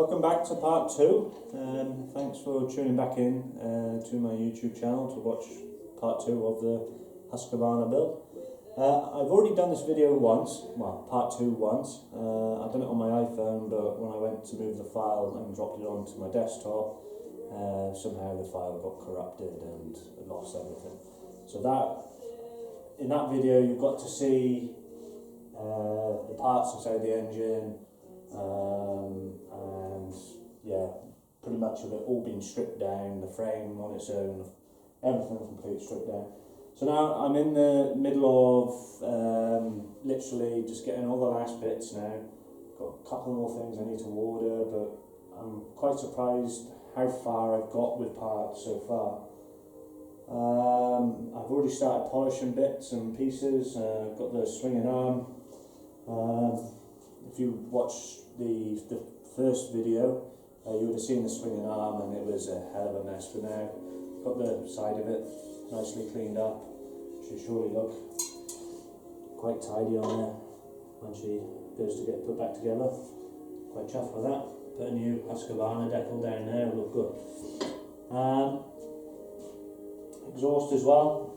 Welcome back to part 2. Thanks for tuning back in to my YouTube channel to watch part 2 of the Husqvarna build. I've already done this video once, well, part 2 once. I've done it on my iPhone, but when I went to move the file and dropped it onto my desktop, somehow the file got corrupted and lost everything. So in that video you got to see the parts inside the engine, and yeah, pretty much of it all being stripped down, the frame on its own, everything completely stripped down. So now I'm in the middle of literally just getting all the last bits now. Got a couple more things I need to order, but I'm quite surprised how far I've got with parts so far. I've already started polishing bits and pieces. Got the swinging arm. If you watched the first video, you would have seen the swinging arm, and it was a hell of a mess. But now, got the side of it nicely cleaned up. Should surely look quite tidy on there when she goes to get put back together. Quite chuffed with that. Put a new Husqvarna decal down there, it'll look good. Exhaust as well.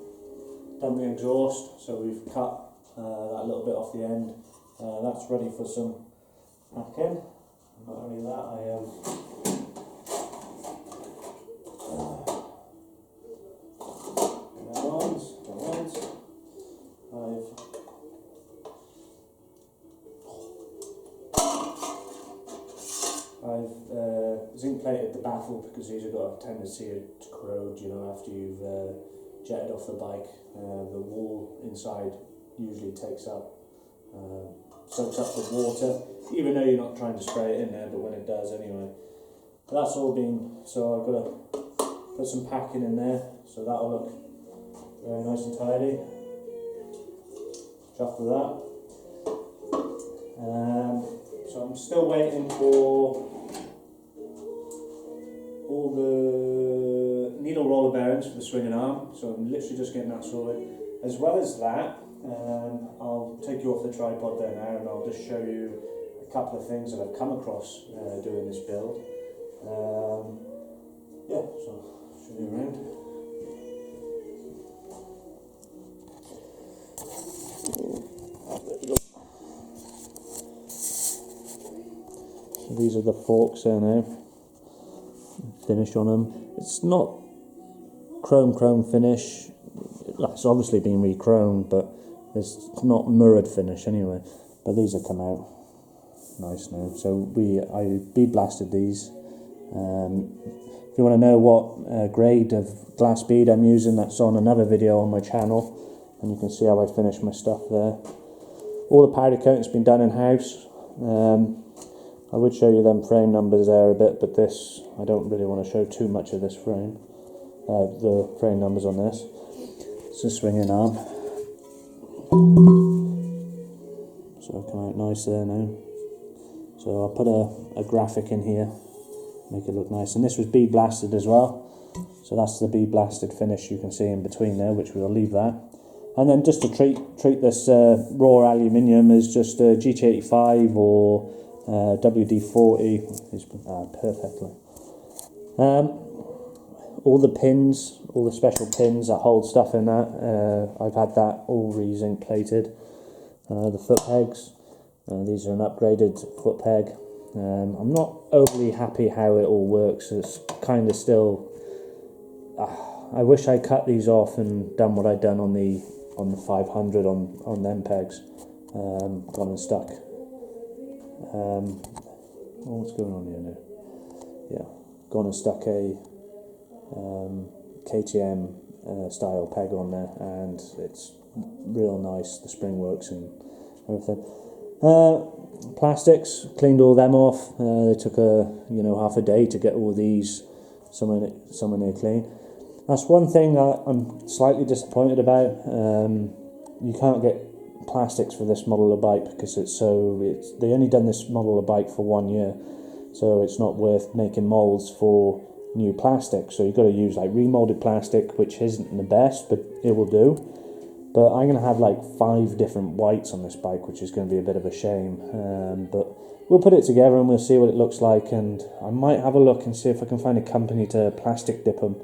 Done the exhaust, so we've cut that little bit off the end. That's ready for some packing. Not only that, I have I've zinc plated the baffle, because these have got a tendency to corrode, you know, after you've jetted off the bike. The wool inside usually takes up, soaks up the water, even though you're not trying to spray it in there, but when it does anyway. But that's all been, so I've got to put some packing in there, so that'll look very nice and tidy. Chuffed with that. So I'm still waiting for all the needle roller bearings for the swinging arm, so I'm literally just getting that sorted. As well as that, I'll take you off the tripod there now, and I'll just show you a couple of things that I've come across doing this build. Yeah, so I'll show you around. So these are the forks there now. Finish on them. It's not chrome finish. It's obviously been re-chromed, but it's not mirrored finish anyway. But these have come out nice now. So I bead blasted these. If you want to know what grade of glass bead I'm using, that's on another video on my channel, and you can see how I finish my stuff there. All the powder coating's been done in house. I would show you them frame numbers there a bit, but this, I don't really want to show too much of this frame. The frame numbers on this. It's a swinging arm. So it'll come out nice there now. So I'll put a graphic in here, make it look nice. And this was bead blasted as well. So that's the bead blasted finish you can see in between there, which we'll leave that. And then just to treat this raw aluminium is just a GT85 or WD-40 is perfectly. All the pins, all the special pins that hold stuff in that, I've had that all re-zinc plated. The foot pegs, these are an upgraded foot peg. I'm not overly happy how it all works. It's kind of still. I wish I cut these off and done what I'd done on the 500 on them pegs. Gone and stuck. What's going on here now? Yeah, gone and stuck a KTM style peg on there, and it's real nice. The spring works and everything. Plastics, cleaned all them off. They took half a day to get all these somewhere near clean. That's one thing that I'm slightly disappointed about. You can't get plastics for this model of bike because they only done this model of bike for 1 year, so it's not worth making molds for new plastic. So you've got to use like remolded plastic, which isn't the best, but it will do. But I'm going to have like 5 different whites on this bike, which is going to be a bit of a shame. But we'll put it together and we'll see what it looks like. And I might have a look and see if I can find a company to plastic dip them.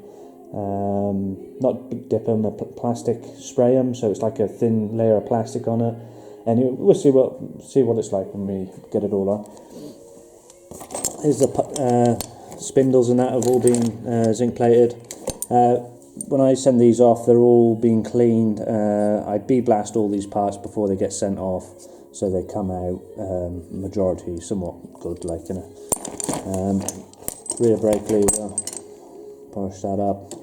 Not dip them, plastic spray them. So it's like a thin layer of plastic on it. And we'll see what it's like when we get it all on. Here's the spindles and that have all been zinc plated. When I send these off, they're all being cleaned. I blast all these parts before they get sent off, so they come out majority somewhat good, like, you know. Rear brake lever, polish that up,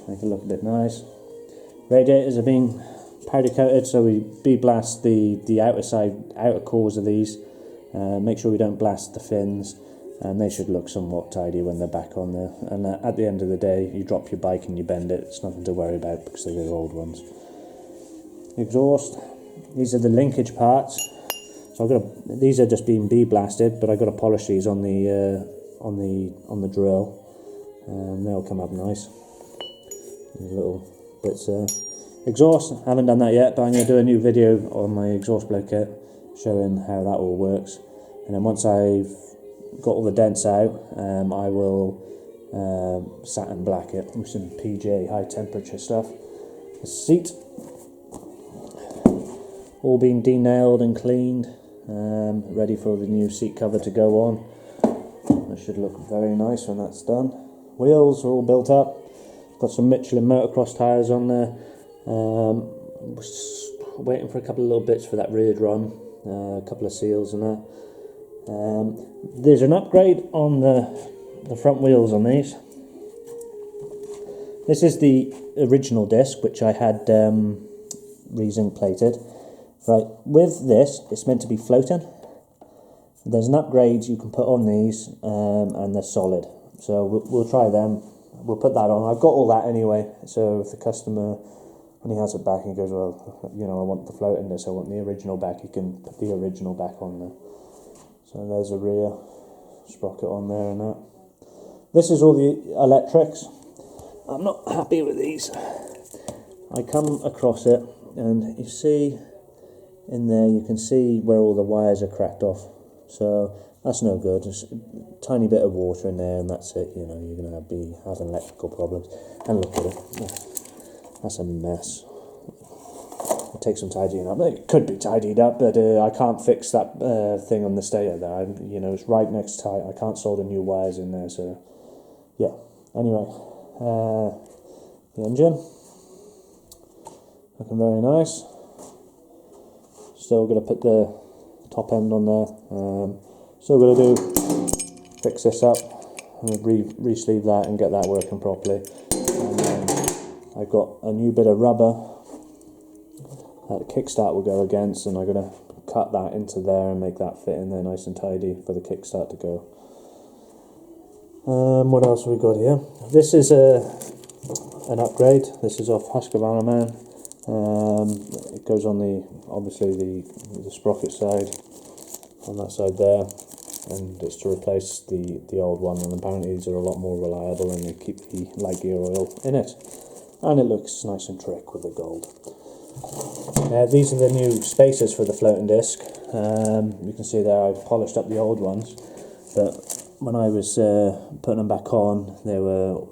make it look a bit nice. Radiators have been powder coated, so we blast the outer cores of these. Make sure we don't blast the fins. And they should look somewhat tidy when they're back on there. And at the end of the day, you drop your bike and you bend it, it's nothing to worry about because they're the old ones. Exhaust, these are the linkage parts. So these are just being blasted, but I've got to polish these on the drill, and they'll come up nice. These little bits there. Exhaust, I haven't done that yet, but I'm going to do a new video on my exhaust blow kit showing how that all works. And then once I've got all the dents out, I will satin black it with some PJ high temperature stuff. The seat, all been denailed and cleaned, ready for the new seat cover to go on. That should look very nice when that's done. Wheels are all built up. Got some Michelin motocross tyres on there. Waiting for a couple of little bits for that rear drum, a couple of seals and that. There's an upgrade on the front wheels on these. This is the original disc, which I had re-zinc plated. Right, with this, it's meant to be floating. There's an upgrade you can put on these, and they're solid. So we'll try them. We'll put that on. I've got all that anyway. So if the customer, when he has it back, he goes, well, you know, I want the floating disc, I want the original back. He can put the original back on there. So there's a rear sprocket on there and that. This is all the electrics. I'm not happy with these. I come across it and you see in there, you can see where all the wires are cracked off. So that's no good. Just a tiny bit of water in there and that's it. You know, you're going to be having electrical problems. And look at it. That's a mess. It takes some tidying up. It could be tidied up, but I can't fix that thing on the stator there. You know, it's right next to it. I can't solder new wires in there, so yeah. Anyway, the engine looking very nice. Still going to put the top end on there. Still going to fix this up and re-sleeve that and get that working properly. And then I've got a new bit of rubber that the kickstart will go against, and I'm going to cut that into there and make that fit in there nice and tidy for the kickstart to go. What else have we got here? This is an upgrade. This is off Husqvarna Man. It goes on obviously the sprocket side, on that side there, and it's to replace the old one, and apparently these are a lot more reliable and they keep the light gear oil in it, and it looks nice and trick with the gold. These are the new spacers for the floating disc. You can see there I've polished up the old ones, but when I was putting them back on, they were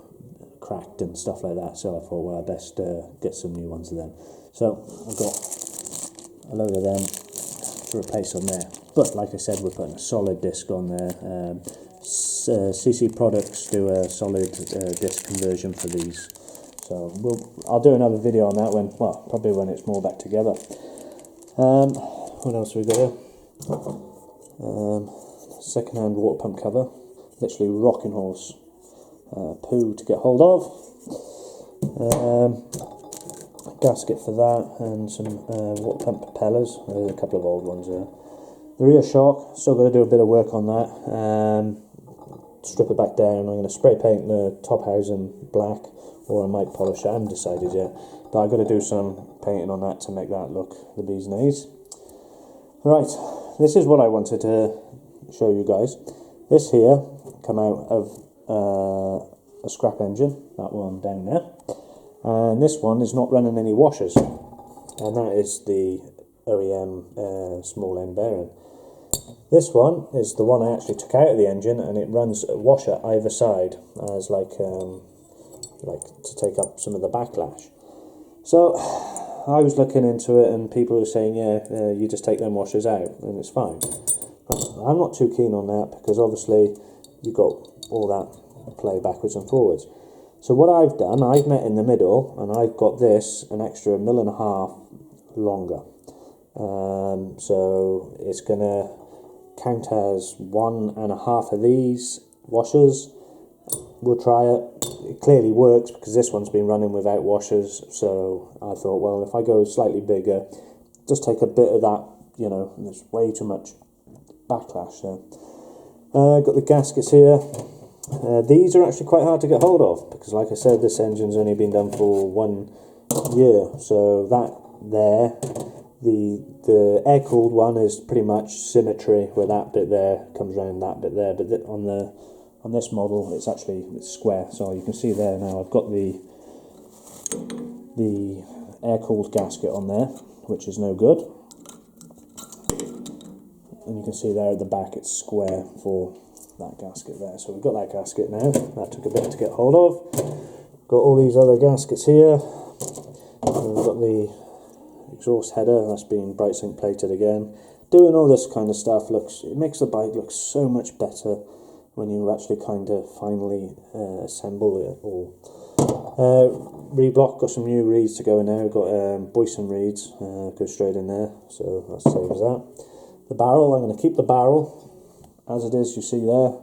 cracked and stuff like that, so I thought, well, I best get some new ones of them. So I've got a load of them to replace on there. But like I said, we're putting a solid disc on there. CC Products do a solid disc conversion for these. So I'll do another video on that probably when it's more back together. What else have we got here? Second-hand water pump cover. Literally rocking horse poo to get hold of. Gasket for that, and some water pump propellers. There's a couple of old ones there. The rear shock, still got to do a bit of work on that. Strip it back down. I'm going to spray paint the top housing black, or I might polish it. I haven't decided yet, but I've got to do some painting on that to make that look the bee's knees. Right, this is what I wanted to show you guys. This here come out of a scrap engine, that one down there, and this one is not running any washers. and that is the OEM small end bearing. This one is the one I actually took out of the engine, and it runs a washer either side as like to take up some of the backlash. So I was looking into it, and people were saying, yeah, you just take them washers out and it's fine. But I'm not too keen on that, because obviously you've got all that play backwards and forwards. So what I've done, I've met in the middle, and I've got this an extra 1.5 mil longer. So it's going to count as 1.5 of these washers. We'll try it. It clearly works, because this one's been running without washers, so I thought, well, if I go slightly bigger, just take a bit of that, you know, there's way too much backlash there. Got the gaskets here. These are actually quite hard to get hold of, because like I said, this engine's only been done for 1 year, so that there, the air-cooled one is pretty much symmetry, where that bit there comes around that bit there, but on this model it's square, so you can see there now I've got the air-cooled gasket on there, which is no good, and you can see there at the back it's square for that gasket there. So we've got that gasket now. That took a bit to get hold of. Got all these other gaskets here. And we've got the exhaust header, that's been bright zinc plated again. Doing all this kind of stuff it makes the bike look so much better when you actually kind of finally assemble it all. Reblock, got some new reeds to go in there. We've got Boyson reeds, go straight in there, so that saves that. The barrel, I'm going to keep the barrel as it is, you see there,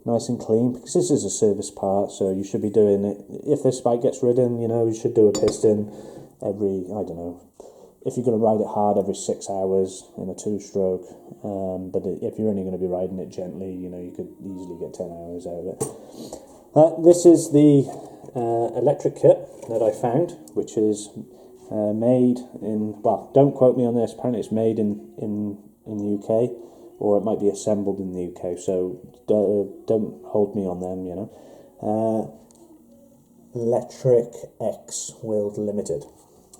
nice and clean, because this is a service part, so you should be doing it. If this bike gets ridden, you know, you should do a piston every, I don't know, if you're going to ride it hard, every 6 hours in a 2-stroke, but if you're only going to be riding it gently, you know, you could easily get 10 hours out of it. This is the electric kit that I found, which is made in, well, don't quote me on this, apparently it's made in the UK, or it might be assembled in the UK, so don't hold me on them, you know. Electric X World Limited.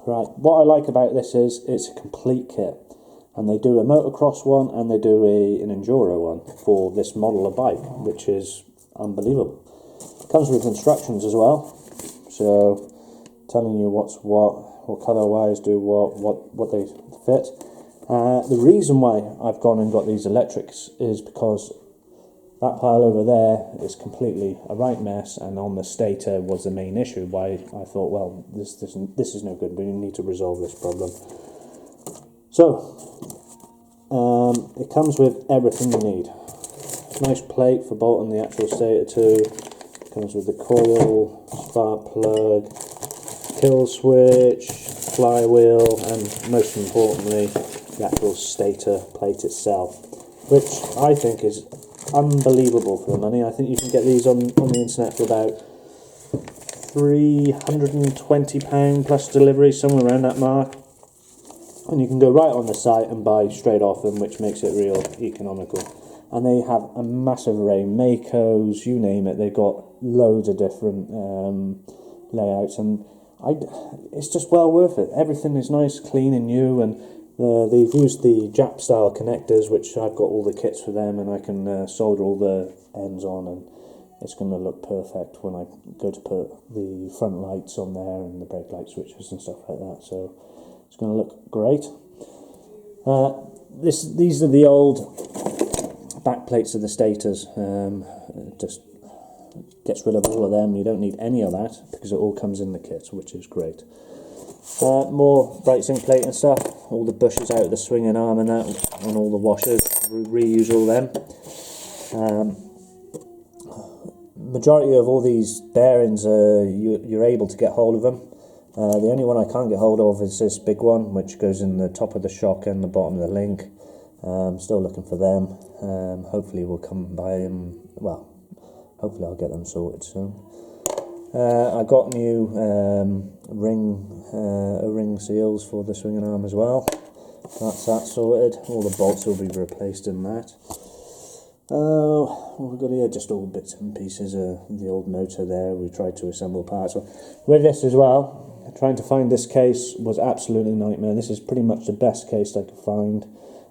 Right, what I like about this is it's a complete kit, and they do a motocross one and they do an enduro one for this model of bike, which is unbelievable. Comes with instructions as well, so telling you what's what colour wires do what they fit. The reason why I've gone and got these electrics is because that pile over there is completely a right mess, and on the stator was the main issue. Why I thought, well, this is no good. We need to resolve this problem. So it comes with everything you need. Nice plate for bolting the actual stator to. Comes with the coil, spark plug, kill switch, flywheel, and most importantly, the actual stator plate itself, which I think is unbelievable for the money. I think you can get these on the internet for about £320 plus delivery, somewhere around that mark, and you can go right on the site and buy straight off them, which makes it real economical. And they have a massive array, Makos, you name it. They've got loads of different layouts, and it's just well worth it. Everything is nice, clean and new, and they've used the Jap style connectors, which I've got all the kits for them, and I can solder all the ends on, and it's going to look perfect when I go to put the front lights on there and the brake light switches and stuff like that. So it's going to look great. These are the old back plates of the stators. Just gets rid of all of them. You don't need any of that because it all comes in the kit, which is great. More bright zinc plate and stuff, all the bushes out of the swinging arm and that, and all the washers, reuse all them. Majority of all these bearings, you're able to get hold of them. The only one I can't get hold of is this big one, which goes in the top of the shock and the bottom of the link. Still looking for them. Hopefully we'll come by them, well, hopefully I'll get them sorted soon. I got new ring seals for the swinging arm as well. That's that sorted. All the bolts will be replaced in that. What we've got here, just all bits and pieces of the old motor there. We tried to assemble parts with this as well. trying to find this case was absolutely a nightmare. This is pretty much the best case I could find.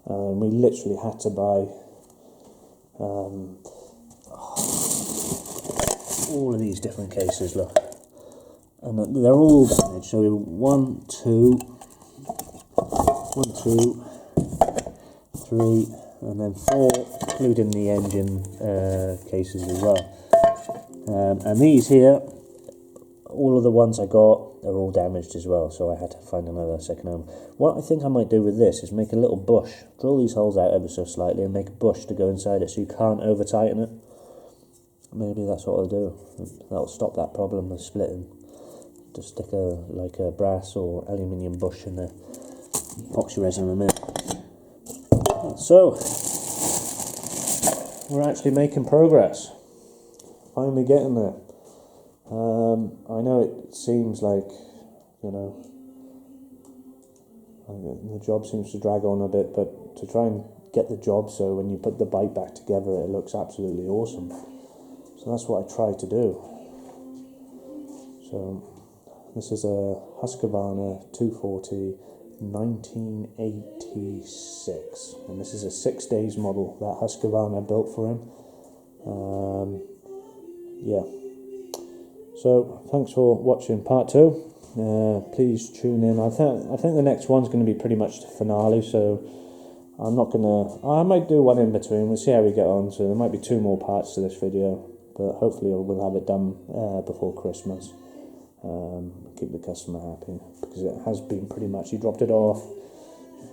We literally had to buy all of these different cases, look. And they're all damaged. So 1, 2, 3, and then 4, including the engine cases as well. And these here, all of the ones I got, they're all damaged as well, so I had to find another second home. What I think I might do with this is make a little bush, drill these holes out ever so slightly and make a bush to go inside it so you can't over tighten it. Maybe that's what I'll do. That'll stop that problem of splitting. Just stick a brass or aluminium bush in the epoxy resin in a minute. So we're actually making progress. Finally getting there. I know it seems like, you know, the job seems to drag on a bit, but to try and get the job so when you put the bike back together it looks absolutely awesome. So that's what I try to do. So this is a Husqvarna 240 1986, and this is a 6 days model that Husqvarna built for him. Yeah. So thanks for watching part 2. Please tune in. I think the next one's going to be pretty much the finale. So I might do one in between. We'll see how we get on. So there might be 2 more parts to this video, but hopefully we'll have it done before Christmas. Keep the customer happy, because it has been pretty much, he dropped it off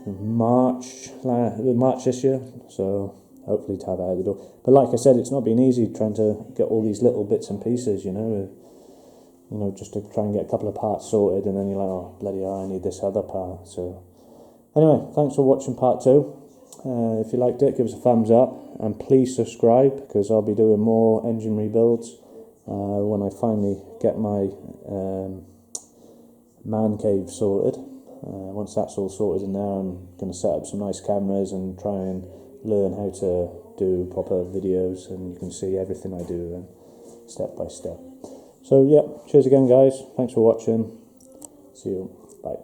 March this year, so hopefully to have it out the door. But like I said, it's not been easy trying to get all these little bits and pieces, you know, just to try and get a couple of parts sorted, and then you're like, oh bloody hell, I need this other part. So anyway, thanks for watching part 2. If you liked it, give us a thumbs up, and please subscribe, because I'll be doing more engine rebuilds when I finally get my man cave sorted. Once that's all sorted in there, I'm going to set up some nice cameras and try and learn how to do proper videos, and you can see everything I do then, step by step. So yeah, cheers again guys, thanks for watching, see you, bye.